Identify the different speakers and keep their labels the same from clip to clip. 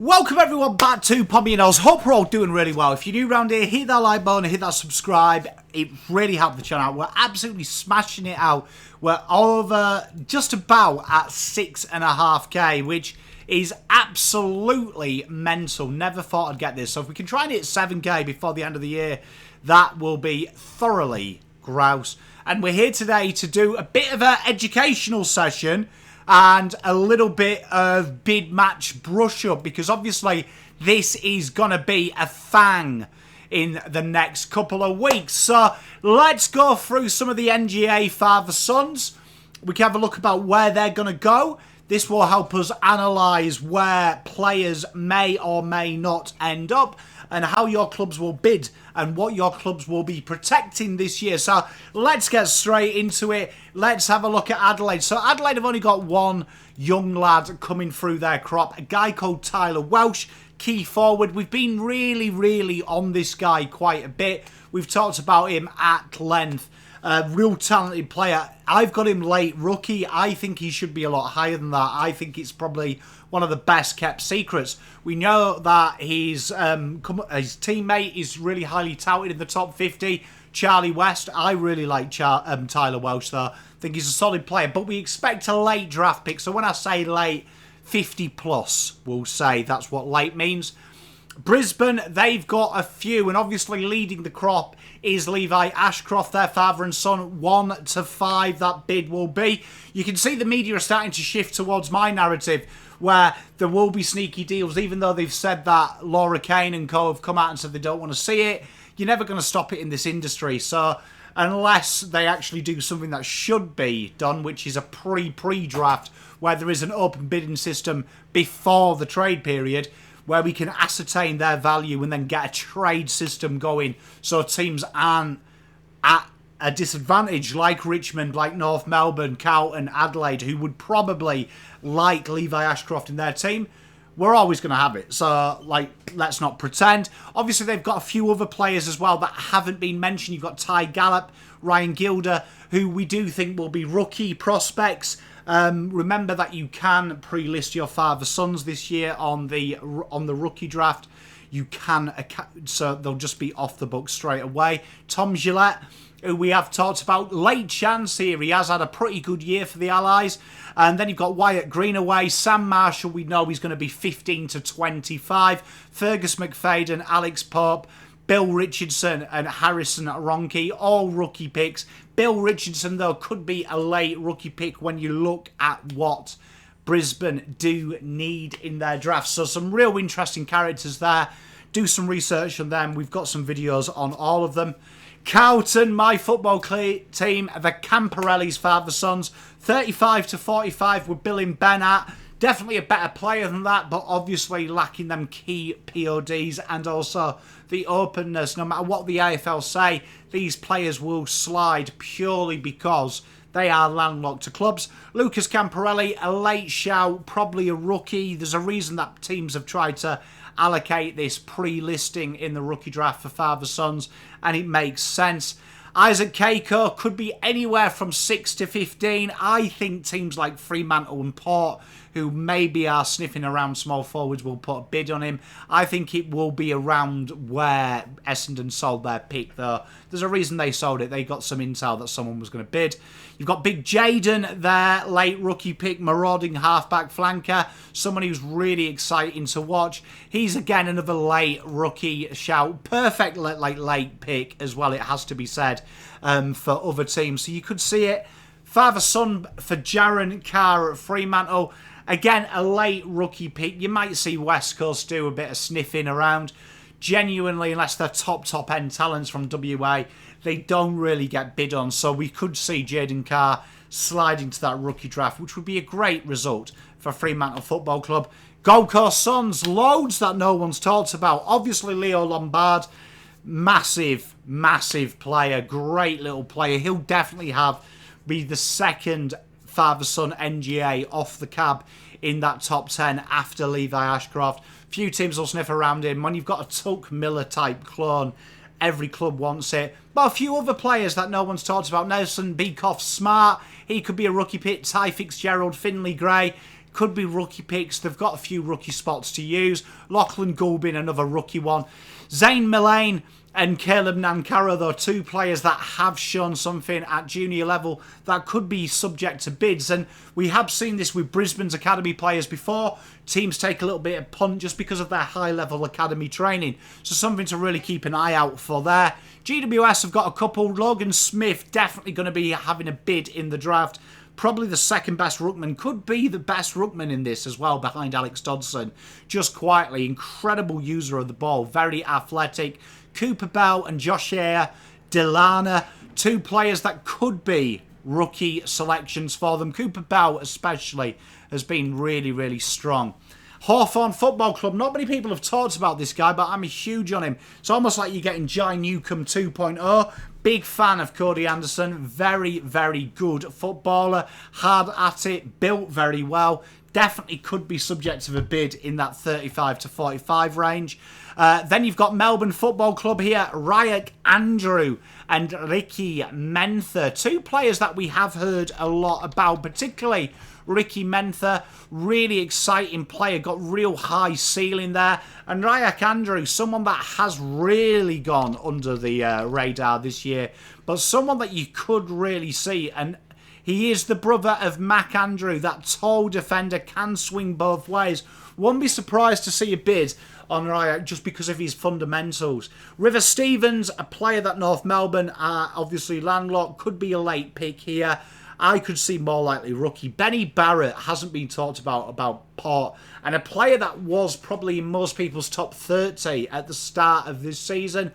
Speaker 1: Welcome everyone back to Pommy and Oz. Hope we're all doing really well. If you're new around here, hit that like button, hit that subscribe. It really helped the channel out. We're absolutely smashing it out. We're over just about at 6.5k, which is absolutely mental. Never thought I'd get this. So if we can try and hit 7k before the end of the year, that will be thoroughly grouse. And we're here today to do a bit of an educational session and a little bit of bid match brush up, because obviously this is going to be a thing in the next couple of weeks. So let's go through some of the NGA father-sons. We can have a look about where they're going to go. This will help us analyse where players may or may not end up and how your clubs will bid and what your clubs will be protecting this year. So let's get straight into it. Let's have a look at Adelaide. So Adelaide have only got one young lad coming through their crop, a guy called Tyler Welsh, key forward. We've been really on this guy quite a bit. We've talked about him at length. Real talented player. I've got him late rookie. I think he should be a lot higher than that. I think it's probably one of the best kept secrets. We know that his teammate is really highly touted in the top 50, Charlie West. I really like Tyler Welsh though. I think he's a solid player, but we expect a late draft pick. So when I say late, 50 plus, we'll say that's what late means. Brisbane, they've got a few, and obviously leading the crop is Levi Ashcroft, their father and son. 1 to 5 that bid will be. You can see the media are starting to shift towards my narrative, where there will be sneaky deals, even though they've said that Laura Kane and co have come out and said they don't want to see it. You're never going to stop it in this industry. So unless they actually do something that should be done, which is a pre-draft, where there is an open bidding system before the trade period, where we can ascertain their value and then get a trade system going so teams aren't at a disadvantage like Richmond, like North Melbourne, Carlton, Adelaide, who would probably like Levi Ashcroft in their team. We're always going to have it. So, let's not pretend. Obviously, they've got a few other players as well that haven't been mentioned. You've got Ty Gallop, Ryan Gilder, who we do think will be rookie prospects. Remember that you can pre-list your father-sons this year on the rookie draft. You can, so they'll just be off the book straight away. Tom Gillette, who we have talked about, late chance here. He has had a pretty good year for the Allies. And then you've got Wyatt Greenaway, Sam Marshall. We know he's going to be 15 to 25. Fergus McFadden, Alex Pope, Bill Richardson and Harrison Ronke, all rookie picks. Bill Richardson, though, could be a late rookie pick when you look at what Brisbane do need in their draft. So some real interesting characters there. Do some research on them. We've got some videos on all of them. Carlton, my football team, the Camporelli's father-sons, 35 to 45 with Billy Bennett. Definitely a better player than that, but obviously lacking them key PODs and also the openness. No matter what the AFL say, these players will slide purely because they are landlocked to clubs. Lucas Camporelli, a late shout, probably a rookie. There's a reason that teams have tried to allocate this pre-listing in the rookie draft for father-sons, and it makes sense. Isaac Keiko could be anywhere from 6 to 15. I think teams like Fremantle and Port, who maybe are sniffing around small forwards, will put a bid on him. I think it will be around where Essendon sold their pick, though. There's a reason they sold it. They got some intel that someone was going to bid. You've got Big Jaden there, late rookie pick, marauding halfback flanker, someone who's really exciting to watch. He's, again, another late rookie shout. Perfect late pick as well, it has to be said, for other teams. So you could see it. Father-son for Jaron Carr at Fremantle. Again, a late rookie pick. You might see West Coast do a bit of sniffing around. Genuinely, unless they're top end talents from WA, they don't really get bid on. So we could see Jaden Carr slide into that rookie draft, which would be a great result for Fremantle Football Club. Gold Coast Suns, loads that no one's talked about. Obviously, Leo Lombard, massive player, great little player. He'll definitely be the second father-son NGA off the cab in that top 10 after Levi Ashcroft. Few teams will sniff around him. When you've got a Tuck Miller type clone, every club wants it. But a few other players that no one's talked about. Nelson Beekoff Smart, he could be a rookie pick. Ty Fitzgerald, Finley Gray, could be rookie picks. They've got a few rookie spots to use. Lachlan Gulbin, another rookie one. Zane Millane and Caleb Nankara, though, two players that have shown something at junior level that could be subject to bids. And we have seen this with Brisbane's academy players before. Teams take a little bit of punt just because of their high-level academy training. So something to really keep an eye out for there. GWS have got a couple. Logan Smith definitely going to be having a bid in the draft. Probably the second best ruckman. Could be the best ruckman in this as well, behind Alex Dodson. Just quietly, incredible user of the ball. Very athletic. Cooper Bell and Joshua Delana, two players that could be rookie selections for them. Cooper Bell especially has been really, really strong. Hawthorn Football Club. Not many people have talked about this guy, but I'm huge on him. It's almost like you're getting Jai Newcomb 2.0. Big fan of Cody Anderson. Very, very good footballer. Hard at it. Built very well. Definitely could be subject to a bid in that 35 to 45 range. Then you've got Melbourne Football Club here. Ryak Andrew and Ricky Mentha. Two players that we have heard a lot about, particularly Ricky Mentha. Really exciting player. Got real high ceiling there. And Ryak Andrew, someone that has really gone under the radar this year. But someone that you could really see. And he is the brother of Mac Andrew. That tall defender, can swing both ways. Won't be surprised to see a bid on Ryak just because of his fundamentals. River Stevens, a player that North Melbourne are obviously landlocked, could be a late pick here. I could see more likely rookie. Benny Barrett hasn't been talked about Port, and a player that was probably in most people's top 30 at the start of this season.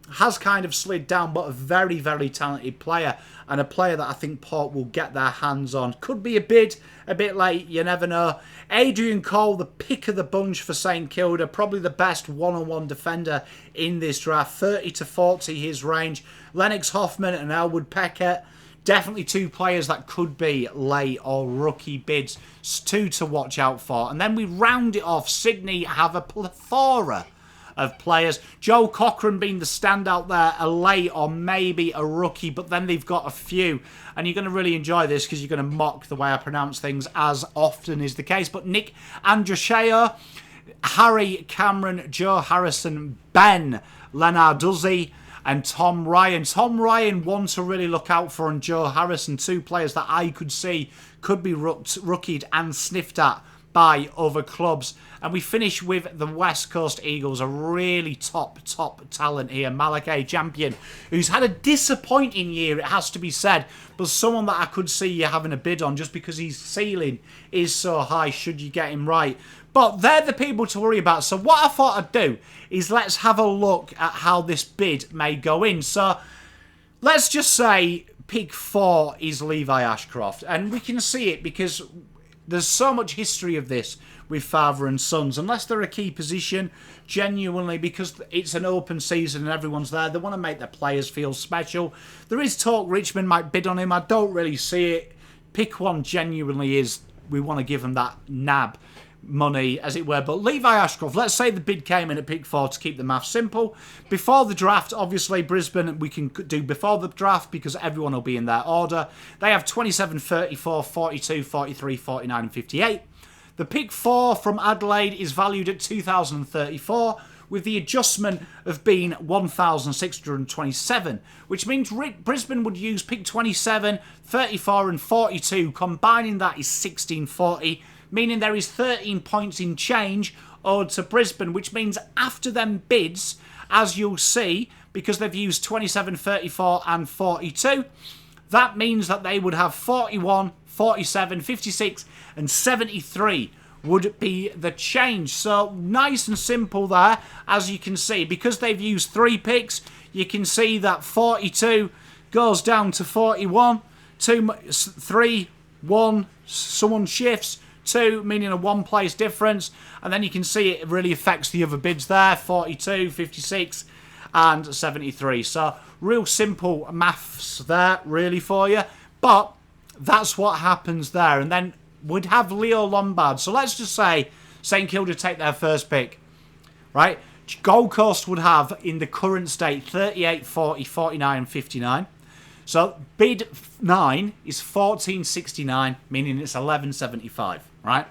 Speaker 1: Has kind of slid down, but a very, very talented player, and a player that I think Port will get their hands on. Could be a bid, a bit late, you never know. Adrian Cole, the pick of the bunch for St Kilda, probably the best one-on-one defender in this draft. 30 to 40 his range. Lennox Hoffman and Elwood Peckett, definitely two players that could be late or rookie bids. Two to watch out for. And then we round it off. Sydney have a plethora of players. Joe Cochran being the standout there, a late or maybe a rookie, but then they've got a few. And you're going to really enjoy this because you're going to mock the way I pronounce things, as often is the case. But Nick Andresheo, Harry Cameron, Joe Harrison, Ben Lenarduzzi, and Tom Ryan. Tom Ryan, one to really look out for, and Joe Harrison, two players that I could see could be rookied and sniffed at by other clubs. And we finish with the West Coast Eagles, a really top talent here, Malachi Champion, who's had a disappointing year, it has to be said, but someone that I could see you having a bid on just because his ceiling is so high should you get him right. But they're the people to worry about. So what I thought I'd do is let's have a look at how this bid may go in. So let's just say pick 4 is Levi Ashcroft, and we can see it because there's so much history of this with father and sons. Unless they're a key position, genuinely, because it's an open season and everyone's there, they want to make their players feel special. There is talk Richmond might bid on him. I don't really see it. Pick 1 genuinely is, we want to give him that nab money, as it were. But Levi Ashcroft, let's say the bid came in at pick 4 to keep the math simple. Before the draft, obviously Brisbane, we can do before the draft because everyone will be in their order. They have 27, 34, 42, 43, 49 and 58. The pick 4 from Adelaide is valued at 2,034, with the adjustment of being 1,627, which means Brisbane would use pick 27, 34 and 42. Combining that is 1,640, meaning there is 13 points in change owed to Brisbane, which means after them bids, as you'll see, because they've used 27, 34 and 42, that means that they would have 41, 47, 56 and 73 would be the change. So nice and simple there, as you can see. Because they've used 3 picks, you can see that 42 goes down to 41, 2, 3, 1, someone shifts, 2, meaning a 1 place difference, and then you can see it really affects the other bids there, 42, 56 and 73. So real simple maths there really for you, but that's what happens there. And then we'd have Leo Lombard. So let's just say St Kilda take their first pick, right? Gold Coast would have, in the current state, 38, 40, 49 and 59. So bid 9 is 1469, meaning it's 1175, right?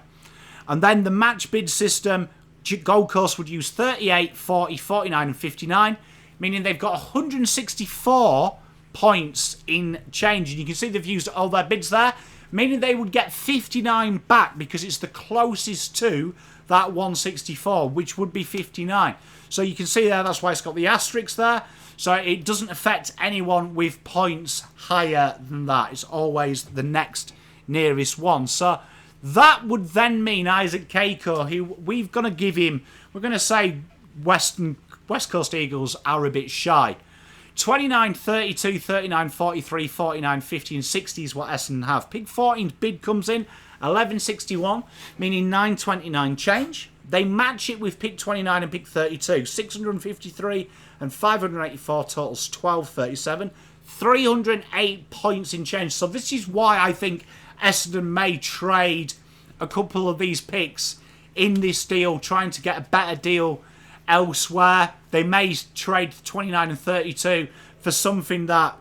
Speaker 1: And then the match bid system, Gold Coast would use 38, 40, 49 and 59, meaning they've got 164 points in change. And you can see they've used all their bids there, meaning they would get 59 back because it's the closest to that 164, which would be 59. So you can see there, that's why it's got the asterisk there. So it doesn't affect anyone with points higher than that. It's always the next nearest one. So that would then mean Isaac Keiko, who we're going to give him, we're going to say West Coast Eagles are a bit shy. 29, 32, 39, 43, 49, 50 and 60 is what Essendon have. Pick 14's bid comes in, 1161, meaning 929 change. They match it with pick 29 and pick 32. 653 and 584 totals 1237. 308 points in change. So this is why I think Essendon may trade a couple of these picks in this deal, trying to get a better deal elsewhere. They may trade 29 and 32 for something that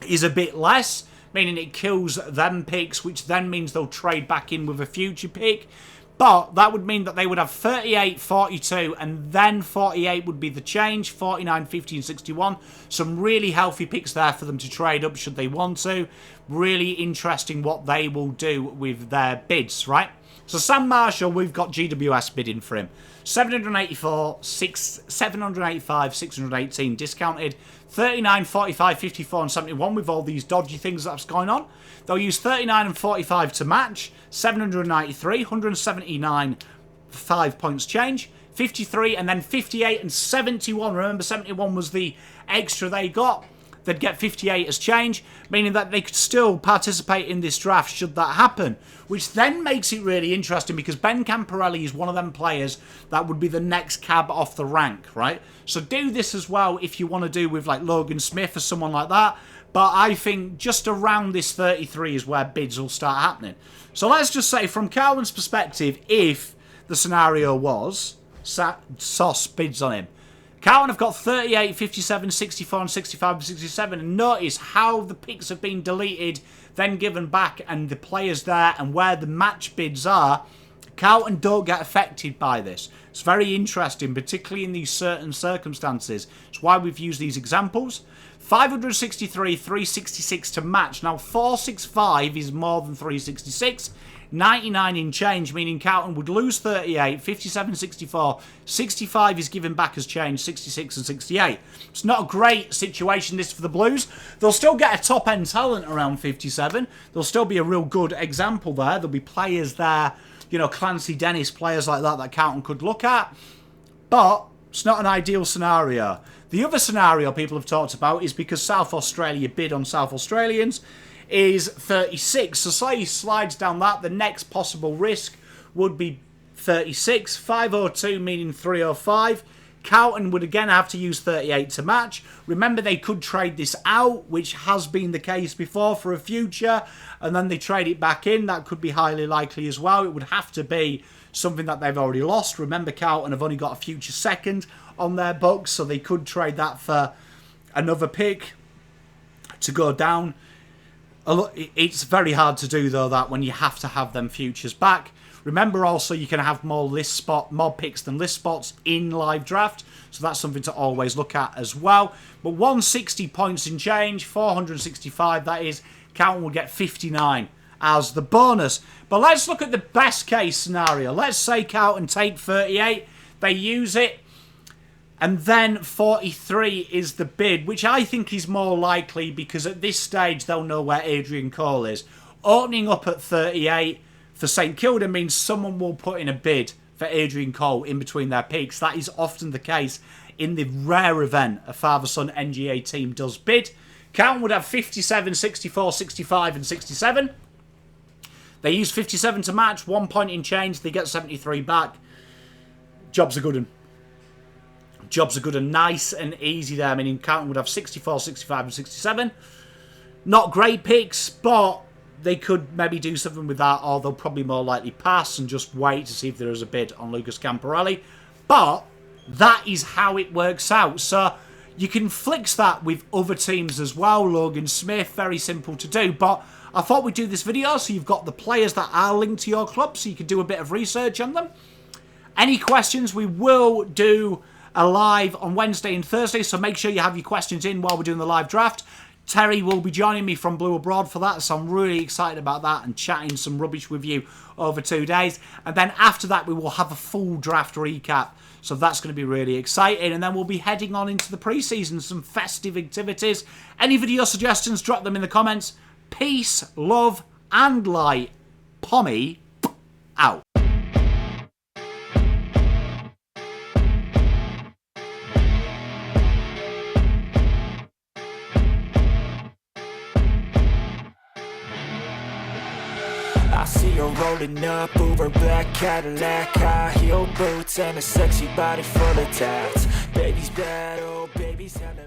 Speaker 1: is a bit less, meaning it kills them picks, which then means they'll trade back in with a future pick. But that would mean that they would have 38, 42, and then 48 would be the change, 49, 50, and 61. Some really healthy picks there for them to trade up should they want to. Really interesting what they will do with their bids, right? So Sam Marshall, we've got GWS bidding for him. 784, 785, 618 discounted. 39, 45, 54 and 71 with all these dodgy things that's going on. They'll use 39 and 45 to match. 793, 179, 5 points change. 53 and then 58 and 71. Remember, 71 was the extra they got. They'd get 58 as change, meaning that they could still participate in this draft should that happen. Which then makes it really interesting because Ben Camporelli is one of them players that would be the next cab off the rank, right? So do this as well if you want to do with like Logan Smith or someone like that. But I think just around this 33 is where bids will start happening. So let's just say from Cowan's perspective, if the scenario was Sauce bids on him, Cowan have got 38, 57, 64 and 65 and 67. And notice how the picks have been deleted, then given back, and the players there and where the match bids are. Cowan don't get affected by this. It's very interesting, particularly in these certain circumstances. It's why we've used these examples. 563, 366 to match. Now 465 is more than 366. 99 in change, meaning Carlton would lose 38, 57, 64, 65 is given back as change, 66 and 68. It's not a great situation, this, for the Blues. They'll still get a top-end talent around 57. There'll still be a real good example there. There'll be players there, you know, Clancy Dennis, players like that Carlton could look at. But it's not an ideal scenario. The other scenario people have talked about is because South Australia bid on South Australians, is 36. So say he slides down that, the next possible risk would be 36. 502 meaning 305. Carlton would again have to use 38 to match. Remember, they could trade this out, which has been the case before for a future, and then they trade it back in. That could be highly likely as well. It would have to be something that they've already lost. Remember, Carlton have only got a future second on their books, so they could trade that for another pick to go down. It's very hard to do, though, that when you have to have them futures back. Remember also, you can have more picks than list spots in live draft, so that's something to always look at as well. But 160 points in change, 465 that is, Carlton will get 59 as the bonus. But let's look at the best case scenario. Let's say Carlton take 38, they use it, and then 43 is the bid, which I think is more likely because at this stage they'll know where Adrian Cole is. Opening up at 38 for St Kilda means someone will put in a bid for Adrian Cole in between their picks. That is often the case in the rare event a father-son NGA team does bid. Carlton would have 57, 64, 65 and 67. They use 57 to match, 1 point in change, they get 73 back. Jobs are good and nice and easy there. I mean, Carlton would have 64, 65 and 67. Not great picks, but they could maybe do something with that, or they'll probably more likely pass and just wait to see if there is a bid on Lucas Camporelli. But that is how it works out. So you can flex that with other teams as well. Logan Smith, very simple to do. But I thought we'd do this video so you've got the players that are linked to your club so you can do a bit of research on them. Any questions, we will do a live on Wednesday and Thursday, so make sure you have your questions in while we're doing the live draft. Terry will be joining me from Blue Abroad for that, so I'm really excited about that and chatting some rubbish with you over 2 days. And then after that, we will have a full draft recap, so that's going to be really exciting. And then we'll be heading on into the pre-season, some festive activities. Any video suggestions, drop them in the comments. Peace, love, and light. Pommy out.
Speaker 2: I see her rolling up, Uber black Cadillac, high heel boots and a sexy body full of tats. Baby's bad, oh baby's hella